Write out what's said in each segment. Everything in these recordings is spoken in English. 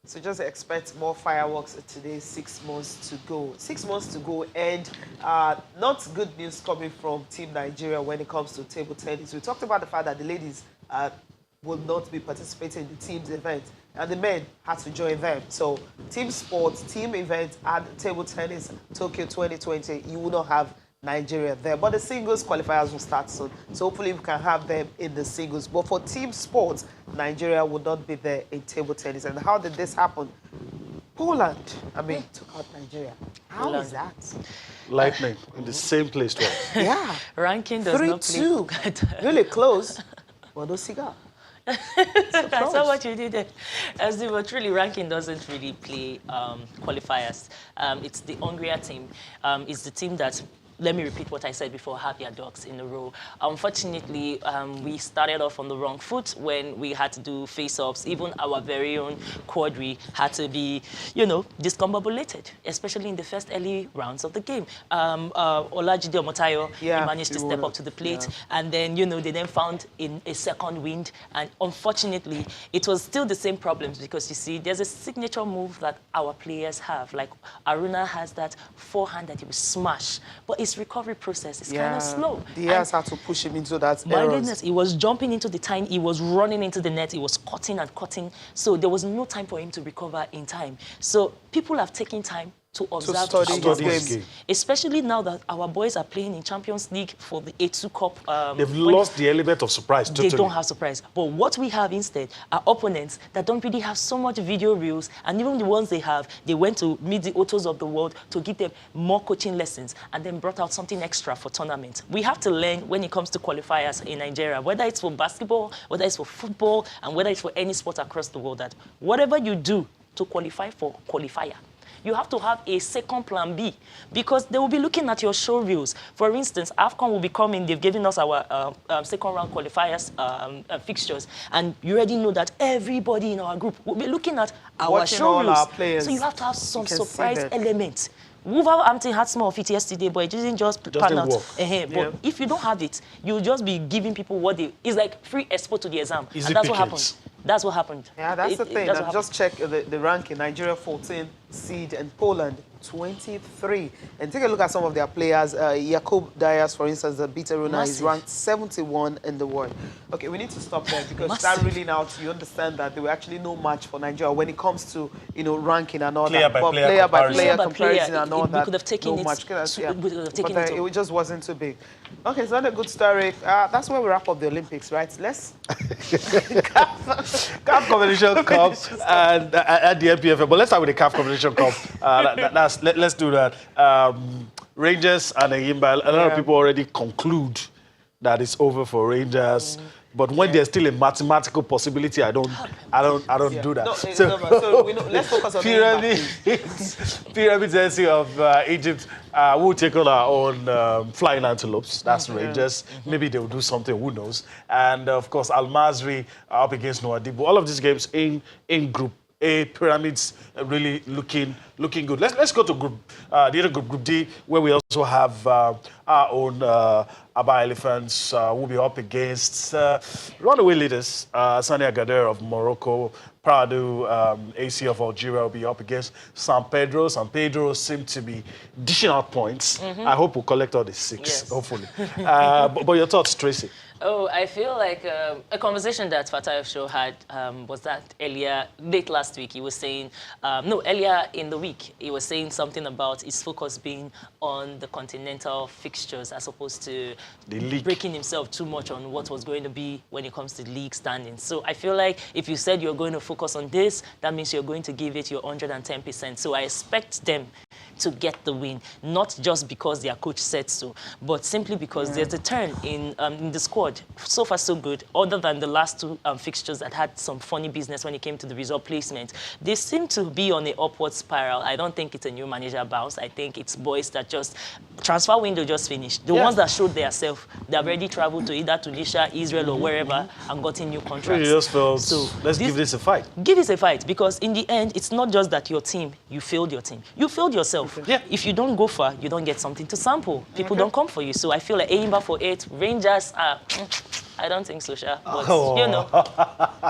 So just expect more fireworks today, 6 months to go. 6 months to go, and not good news coming from Team Nigeria when it comes to table tennis. We talked about the fact that the ladies will not be participating in the team's event, and the men had to join them. So team sports, team events, and table tennis, Tokyo 2020, you will not have Nigeria there. But the singles qualifiers will start soon. So hopefully we can have them in the singles. But for team sports, Nigeria will not be there in table tennis. And how did this happen? Poland, took out Nigeria. How is that? Lightning in the same place twice. Yeah. Ranking does not play. 3-2. Really close. Well, no cigar. I saw what you did there. As they were truly, ranking doesn't really play qualifiers. It's the Hungary team. It's the team that, let me repeat what I said before, have their ducks in a row. Unfortunately, we started off on the wrong foot when we had to do face-offs. Even our very own Quadri had to be, discombobulated, especially in the first early rounds of the game. Olajide Omotayo, he managed to step up to the plate, and then, they then found in a second wind. And unfortunately, it was still the same problems because, you see, there's a signature move that our players have. Like, Aruna has that forehand that he will smash, but his recovery process is kind of slow. Diaz had to push him into that My goodness, he was jumping into the time, he was running into the net, he was cutting and cutting. So there was no time for him to recover in time. So people have taken time to observe his game. Especially now that our boys are playing in Champions League for the A2 Cup. They've lost the element of surprise totally. They don't have surprise. But what we have instead are opponents that don't really have so much video reels, and even the ones they have, they went to meet the autos of the world to give them more coaching lessons and then brought out something extra for tournament. We have to learn when it comes to qualifiers in Nigeria, whether it's for basketball, whether it's for football, and whether it's for any sport across the world, that whatever you do to qualify for qualifier, you have to have a second plan B, because they will be looking at your show reels. For instance, AFCON will be coming. They've given us our second round qualifiers fixtures, and you already know that everybody in our group will be looking at our show reels. So you have to have some surprise element. Wolverhampton had some of it yesterday, but it didn't just pan out. But if you don't have it, you'll just be giving people what they... It's like free expo to the exam. Easy and that's pickings. what happened. That's what happened. Yeah, that's the thing. I just checked the ranking. Nigeria 14 seed and Poland 23. And take a look at some of their players. Jakub Diaz, for instance, the beat Aruna, is ranked 71 in the world. Okay, we need to stop there because that really now you understand that they were actually no match for Nigeria when it comes to ranking and all that. Player by player comparison and all that. We could have taken it just wasn't too big. Okay, it's not a good story. That's where we wrap up the Olympics, right? Let's CAF Competition Cup and at the NPFL. But let's start with the CAF Competition Cup. Let's do that. Rangers and Enyimba. A lot of people already conclude that it's over for Rangers. But when there's still a mathematical possibility, I don't do that. Let's focus on Pyramids FC of Egypt will take on our own Flying Antelopes. That's Rangers. Maybe they will do something, who knows. And of course, Al Masry up against Nouadhibou. All of these games in Group A. Pyramids really looking good. Let's go to the other Group D, where we also have our own Aba Elephants will be up against runaway leaders, Sani Agadir of Morocco. Prado, AC of Algeria will be up against San Pedro. San Pedro seem to be dishing out points. I hope we'll collect all the 6, hopefully. But your thoughts, Tracy? Oh, I feel like a conversation that Fatayo Show had was that late last week, he was saying, earlier in the week, he was saying something about his focus being on the continental fixtures as opposed to breaking himself too much on what was going to be when it comes to league standings. So I feel like if you said you're going to focus on this, that means you're going to give it your 110%. So I expect them to get the win, not just because their coach said so, but simply because there's a turn in the squad. So far, so good. Other than the last 2 fixtures that had some funny business when it came to the result placement, they seem to be on an upward spiral. I don't think it's a new manager bounce. I think it's boys that just transfer window just finished. The ones that showed themselves, they have already traveled to either Tunisia, Israel, or wherever and gotten new contracts. Just felt, so let's give this a fight. Give it a fight, because in the end, it's not just that your team, you failed your team. You failed yourself. Yeah. If you don't go far, you don't get something to sample. People don't come for you. So I feel like Enyimba for 8, Rangers are... I don't think so, Sha. But, Oh. you know,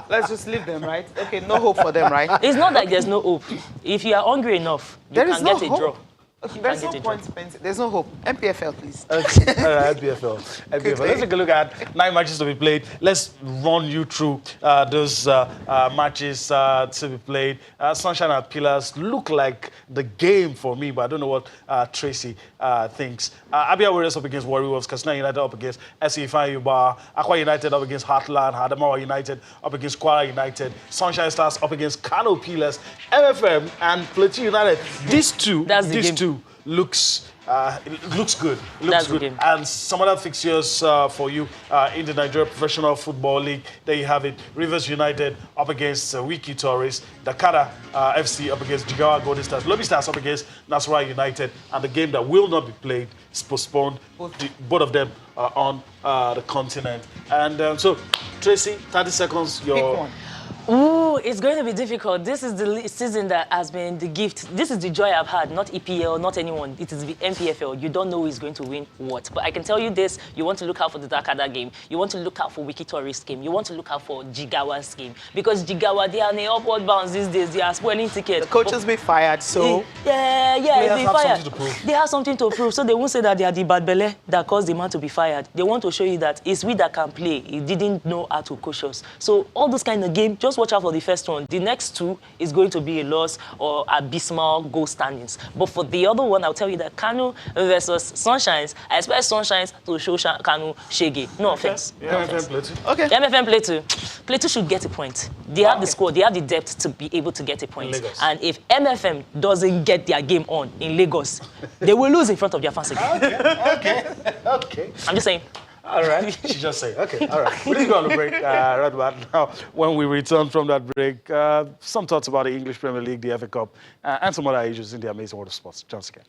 Let's just leave them, right? Okay, no hope for them, right? it's not like there's no hope. If you are hungry enough, you There is can no get a hope. draw. Okay, there's can no get a point spent. There's no hope. MPFL, please. Okay. All right, NPFL. Let's take a look at 9 matches to be played. Let's run you through those matches to be played. Sunshine and Pillars look like the game for me, but I don't know what Tracy thinks. Abia Warriors up against Warriors, Katsina United up against SC Ifeanyi, Akwa United up against Heartland, Adamawa United up against Kwara United, Sunshine Stars up against Kano Pillars, MFM and Plateau United. These two looks it looks good. It looks That's the good. game. And some other fixtures for you in the Nigeria Professional Football League. There you have it. Rivers United up against Wiki Tourists. Dakar FC up against Jigawa Golden Stars. Lobby Stars up against Nasarawa United. And the game that will not be played is postponed. Both of them are on the continent. And so, Tracy, 30 seconds. Pick one. Ooh, it's going to be difficult. This is the season that has been the gift. This is the joy I've had, not EPL, not anyone. It is the MPFL. You don't know who is going to win what. But I can tell you this, you want to look out for the Dakada game. You want to look out for Wiki Tourist game. You want to look out for Jigawa's game. Because Jigawa, they are on the upward bounce these days. They are spoiling tickets. The coach has been fired, so... Yeah, Players they have fired. something to prove. They have something to prove, so they won't say that they are the bad belly that caused the man to be fired. They want to show you that it's we that can play. He didn't know how to coach us. So all those kind of games, just watch out for the first one. The next two is going to be a loss or abysmal goal standings. But for the other one, I'll tell you that Kano versus Sunshines, I expect Sunshines to show Kano Shege. No offense. Yeah, No MFM offense. Plateau. Okay. MFM Plateau. Plateau should get a point. They have the squad, they have the depth to be able to get a point. Lagos. And if MFM doesn't get their game on in Lagos, they will lose in front of their fans again. Okay. I'm just saying. All right. She just say, okay, all right. We're going to go on a break, Radwan. Now, when we return from that break, some thoughts about the English Premier League, the FA Cup, and some other issues in the amazing world of sports. John again.